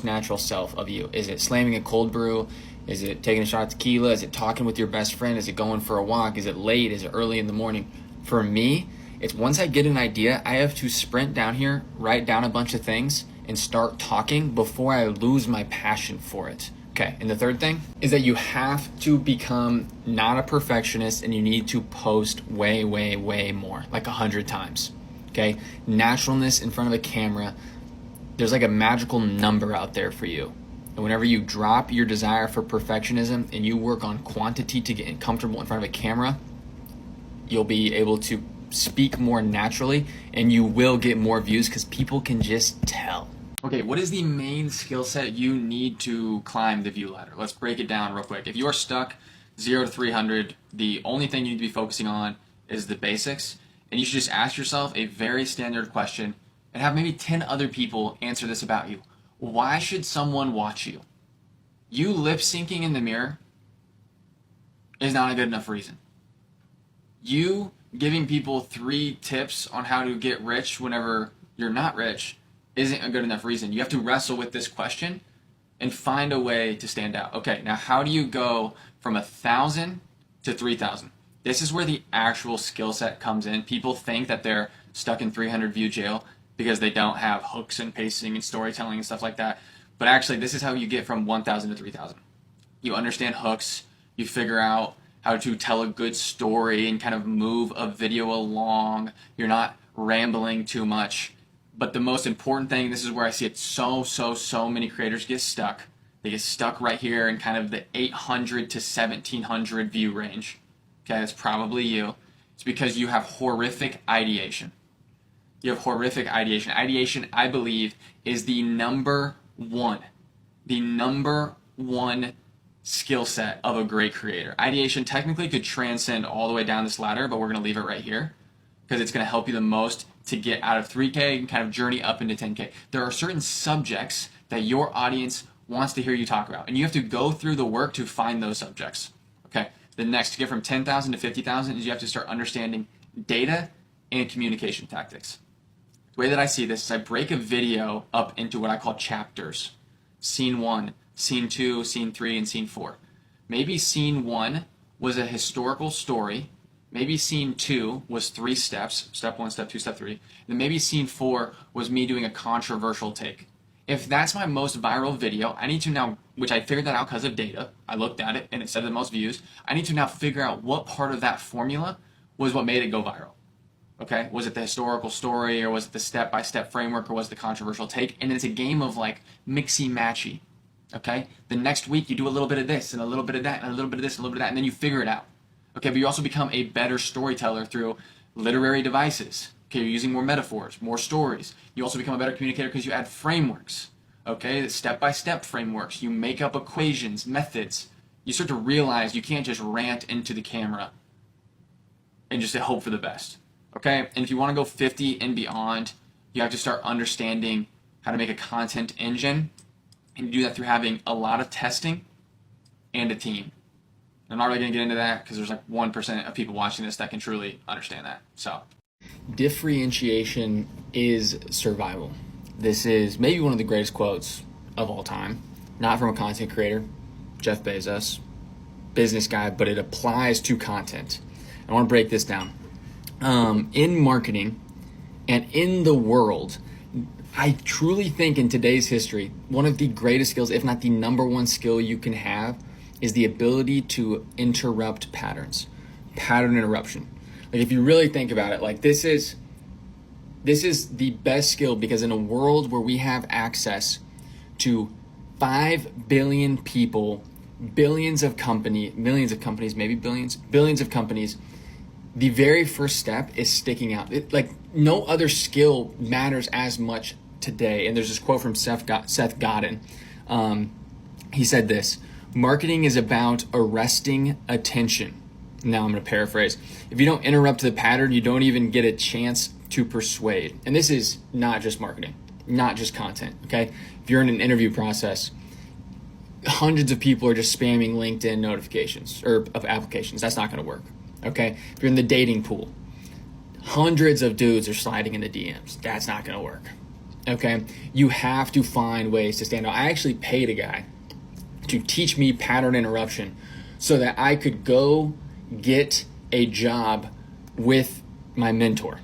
natural self of you? Is it slamming a cold brew? Is it taking a shot of tequila? Is it talking with your best friend? Is it going for a walk? Is it late? Is it early in the morning? For me, it's once I get an idea, I have to sprint down here, write down a bunch of things, and start talking before I lose my passion for it. Okay, and the third thing is that you have to become not a perfectionist, and you need to post way, way, way more, like 100 times. Okay, naturalness in front of a camera, there's like a magical number out there for you. And whenever you drop your desire for perfectionism and you work on quantity to get comfortable in front of a camera, you'll be able to speak more naturally and you will get more views because people can just tell. Okay, what is the main skill set you need to climb the view ladder? Let's break it down real quick. If you are stuck 0 to 300, the only thing you need to be focusing on is the basics. And you should just ask yourself a very standard question and have maybe 10 other people answer this about you. Why should someone watch you? You lip syncing in the mirror is not a good enough reason. You giving people 3 tips on how to get rich whenever you're not rich isn't a good enough reason. You have to wrestle with this question and find a way to stand out. Okay, now how do you go from 1,000 to 3,000? This is where the actual skill set comes in. People think that they're stuck in 300 view jail because they don't have hooks and pacing and storytelling and stuff like that. But actually, this is how you get from 1,000 to 3,000. You understand hooks, you figure out how to tell a good story and kind of move a video along. You're not rambling too much. But the most important thing, this is where I see it so many creators get stuck. They get stuck right here in kind of the 800 to 1,700 view range. Okay, that's probably you. It's because you have horrific ideation. You have horrific ideation. Ideation, I believe, is the number one skill set of a great creator. Ideation technically could transcend all the way down this ladder, but we're going to leave it right here because it's going to help you the most to get out of 3K and kind of journey up into 10K. There are certain subjects that your audience wants to hear you talk about, and you have to go through the work to find those subjects. Okay. The next, to get from 10,000 to 50,000 is you have to start understanding data and communication tactics. The way that I see this is I break a video up into what I call chapters. Scene 1, Scene 2, Scene 3, and Scene 4. Maybe Scene 1 was a historical story. Maybe Scene 2 was 3 steps, Step 1, Step 2, Step 3. And then maybe Scene 4 was me doing a controversial take. If that's my most viral video, I need to now, which I figured that out because of data, I looked at it and it said the most views, I need to now figure out what part of that formula was what made it go viral. Okay, was it the historical story, or was it the step-by-step framework, or was it the controversial take? And it's a game of like mixy-matchy. Okay, the next week you do a little bit of this and a little bit of that and a little bit of this and a little bit of that, and then you figure it out. Okay, but you also become a better storyteller through literary devices. Okay, you're using more metaphors, more stories. You also become a better communicator because you add frameworks. Okay, step-by-step frameworks. You make up equations, methods. You start to realize you can't just rant into the camera and just hope for the best. Okay, and if you want to go 50 and beyond, you have to start understanding how to make a content engine, and you do that through having a lot of testing and a team. I'm not really going to get into that because there's like 1% of people watching this that can truly understand that. So, differentiation is survival. This is maybe one of the greatest quotes of all time, not from a content creator, Jeff Bezos, business guy, but it applies to content. I want to break this down. In marketing and in the world, I truly think in today's history, one of the greatest skills, if not the number one skill you can have, is the ability to interrupt patterns. Pattern interruption. Like if you really think about it, like this is the best skill, because in a world where we have access to 5 billion people, millions of companies, maybe billions of companies, the very first step is sticking out. Like no other skill matters as much today. And there's this quote from Seth Godin. He said this: marketing is about arresting attention. Now I'm going to paraphrase. If you don't interrupt the pattern, you don't even get a chance to persuade. And this is not just marketing, not just content, okay? If you're in an interview process, hundreds of people are just spamming LinkedIn notifications or of applications. That's not going to work, okay? If you're in the dating pool, hundreds of dudes are sliding in the DMs. That's not going to work. Okay, you have to find ways to stand out. I actually paid a guy to teach me pattern interruption so that I could go get a job with my mentor.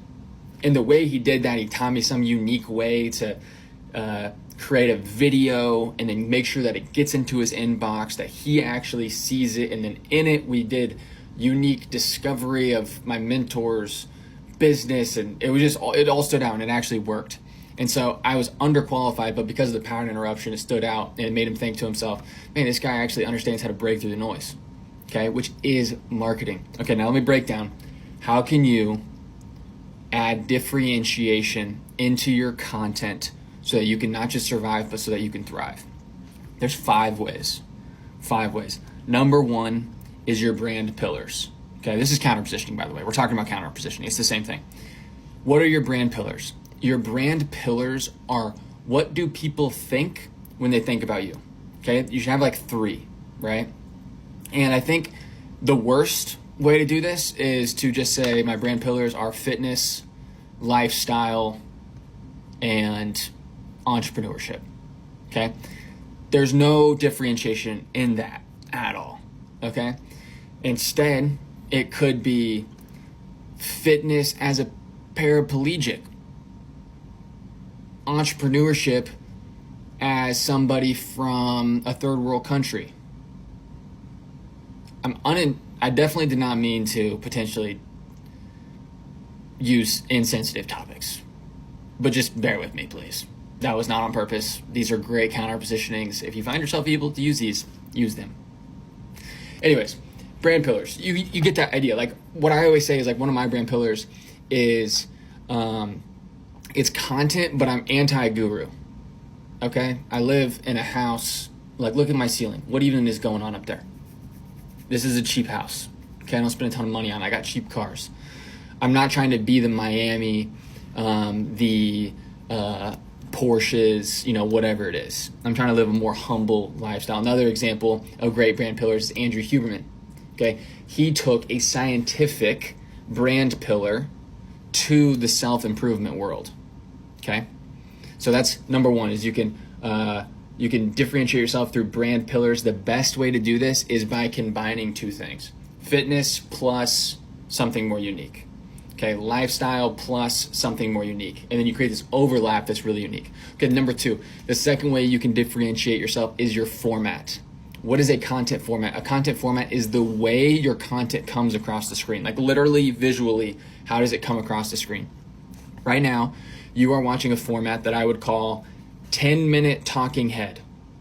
And the way he did that, he taught me some unique way to create a video and then make sure that it gets into his inbox, that he actually sees it. And then in it, we did unique discovery of my mentor's business. And it all stood out and it actually worked. And so I was underqualified, but because of the pattern interruption, it stood out and it made him think to himself, man, this guy actually understands how to break through the noise, okay, which is marketing. Okay, now let me break down. How can you add differentiation into your content so that you can not just survive, but so that you can thrive? There's 5 ways. 5 ways. Number 1 is your brand pillars. Okay, this is counter positioning, by the way. We're talking about counter positioning. It's the same thing. What are your brand pillars? Your brand pillars are, what do people think when they think about you? Okay, you should have like 3, right? And I think the worst way to do this is to just say my brand pillars are fitness, lifestyle, and entrepreneurship. Okay, there's no differentiation in that at all. Okay, instead it could be fitness as a paraplegic, entrepreneurship as somebody from a third world country. I definitely did not mean to potentially use insensitive topics, but just bear with me, please. That was not on purpose. These are great counter positionings. If you find yourself able to use these, use them. Anyways, brand pillars. You get that idea. Like what I always say is like one of my brand pillars is it's content, but I'm anti-guru. Okay? I live in a house, like look at my ceiling. What even is going on up there? This is a cheap house. Okay, I don't spend a ton of money on it. I got cheap cars. I'm not trying to be the Miami, the Porsches, whatever it is. I'm trying to live a more humble lifestyle. Another example of great brand pillars is Andrew Huberman. Okay, he took a scientific brand pillar to the self-improvement world. Okay, so that's number 1 is you can differentiate yourself through brand pillars. The best way to do this is by combining 2 things: fitness plus something more unique. Okay, lifestyle plus something more unique. And then you create this overlap that's really unique. Okay, number 2, the second way you can differentiate yourself is your format. What is a content format? A content format is the way your content comes across the screen. Like literally, visually, how does it come across the screen? Right now, you are watching a format that I would call 10-minute talking head.